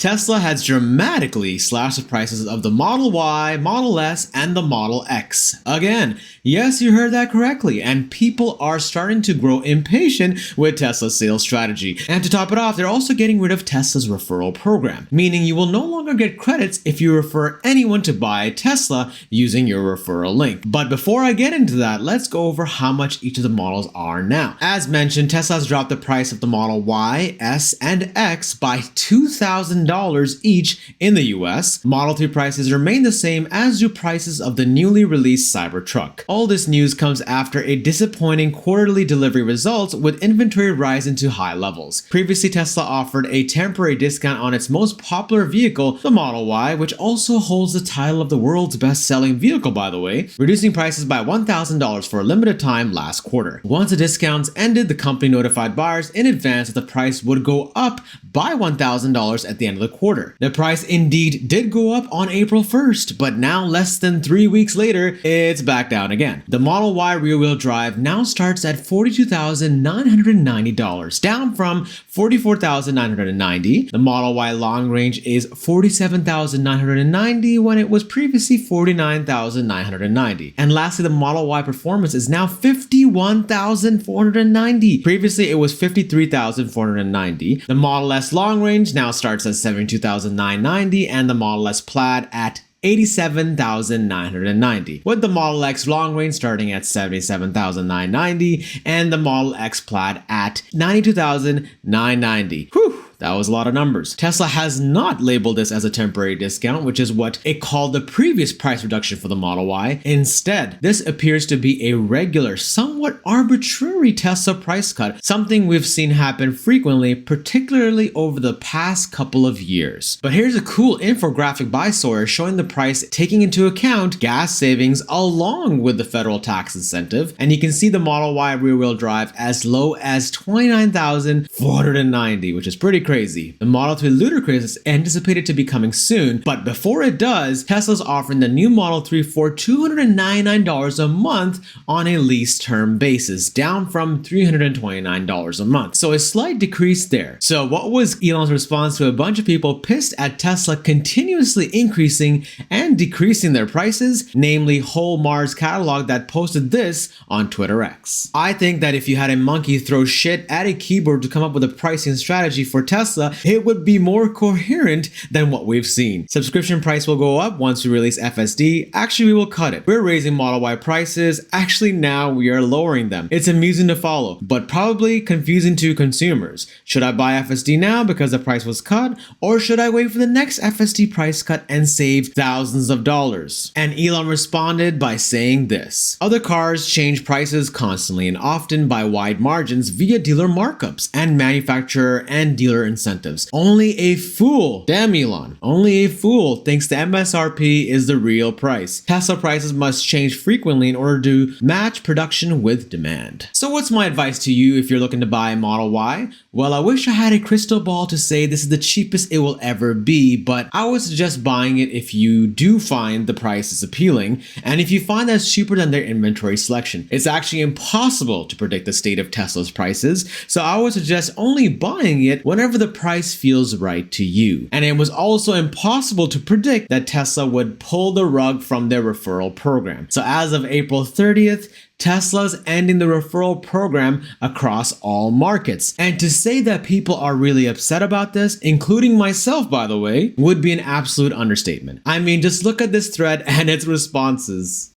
Tesla has dramatically slashed the prices of the Model Y, Model S, and the Model X. Again, yes, you heard that correctly, and people are starting to grow impatient with Tesla's sales strategy. And to top it off, they're also getting rid of Tesla's referral program, meaning you will no longer get credits if you refer anyone to buy a Tesla using your referral link. But before I get into that, let's go over how much each of the models are now. As mentioned, Tesla has dropped the price of the Model Y, S, and X by $2,000 each in the US. Model 3 prices remain the same, as do prices of the newly released Cybertruck. All this news comes after a disappointing quarterly delivery results, with inventory rising to high levels. Previously, Tesla offered a temporary discount on its most popular vehicle, the Model Y, which also holds the title of the world's best-selling vehicle, by the way, reducing prices by $1,000 for a limited time last quarter. Once the discounts ended, the company notified buyers in advance that the price would go up by $1,000 at the end of the quarter. The price indeed did go up on April 1st, but now less than 3 weeks later, it's back down again. The Model Y rear-wheel drive now starts at $42,990, down from $44,990. The Model Y long range is $47,990 when it was previously $49,990. And lastly, the Model Y performance is now $51,490. Previously, it was $53,490. The Model S long range now starts at $72,990, and the Model S Plaid at $87,990, with the Model X long range starting at $77,990 and the Model X Plaid at $92,990. Whew! That was a lot of numbers. Tesla has not labeled this as a temporary discount, which is what it called the previous price reduction for the Model Y. Instead, this appears to be a regular, somewhat arbitrary Tesla price cut, something we've seen happen frequently, particularly over the past couple of years. But here's a cool infographic by Sawyer showing the price taking into account gas savings along with the federal tax incentive, and you can see the Model Y rear-wheel drive as low as $29,490, which is pretty crazy. The Model 3 Ludicrous is anticipated to be coming soon, but before it does, Tesla's offering the new Model 3 for $299 a month on a lease term basis, down from $329 a month. So a slight decrease there. So what was Elon's response to a bunch of people pissed at Tesla continuously increasing and decreasing their prices, namely Whole Mars Catalog, that posted this on Twitter X. I think that if you had a monkey throw shit at a keyboard to come up with a pricing strategy for Tesla, it would be more coherent than what we've seen. Subscription price will go up once we release FSD. Actually, we will cut it. We're raising Model Y prices. Actually, now we are lowering them. It's amusing to follow, but probably confusing to consumers. Should I buy FSD now because the price was cut, or should I wait for the next FSD price cut and save thousands of dollars? And Elon responded by saying this: other cars change prices constantly and often by wide margins via dealer markups and manufacturer and dealer incentives. Only a fool, damn Elon, only a fool thinks the MSRP is the real price. Tesla prices must change frequently in order to match production with demand. So what's my advice to you if you're looking to buy a Model Y? Well, I wish I had a crystal ball to say this is the cheapest it will ever be, but I would suggest buying it if you do find the prices appealing, and if you find that it's cheaper than their inventory selection. It's actually impossible to predict the state of Tesla's prices, so I would suggest only buying it whenever the price feels right to you. And it was also impossible to predict that Tesla would pull the rug from their referral program. So as of April 30th, Tesla's ending the referral program across all markets. And to say that people are really upset about this, including myself by the way, would be an absolute understatement. I mean, just look at this thread and its responses.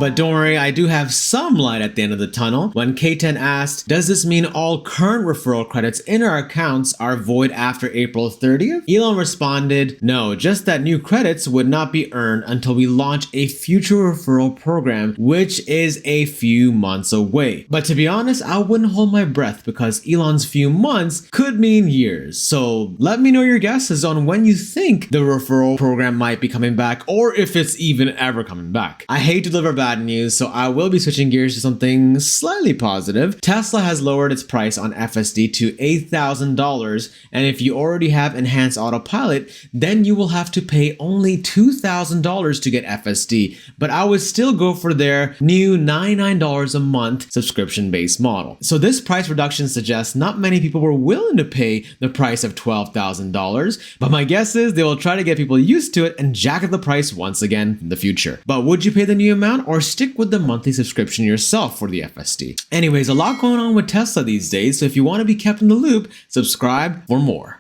But don't worry, I do have some light at the end of the tunnel. When K10 asked, does this mean all current referral credits in our accounts are void after April 30th? Elon responded, no, just that new credits would not be earned until we launch a future referral program, which is a few months away. But to be honest, I wouldn't hold my breath because Elon's few months could mean years. So let me know your guesses on when you think the referral program might be coming back, or if it's even ever coming back. I hate to deliver bad bad news, so I will be switching gears to something slightly positive. Tesla has lowered its price on FSD to $8,000, and if you already have enhanced autopilot, then you will have to pay only $2,000 to get FSD, but I would still go for their new $99 a month subscription-based model. So this price reduction suggests not many people were willing to pay the price of $12,000, but my guess is they will try to get people used to it and jack up the price once again in the future. But would you pay the new amount or stick with the monthly subscription yourself for the FSD? Anyways, a lot going on with Tesla these days, so if you want to be kept in the loop, subscribe for more.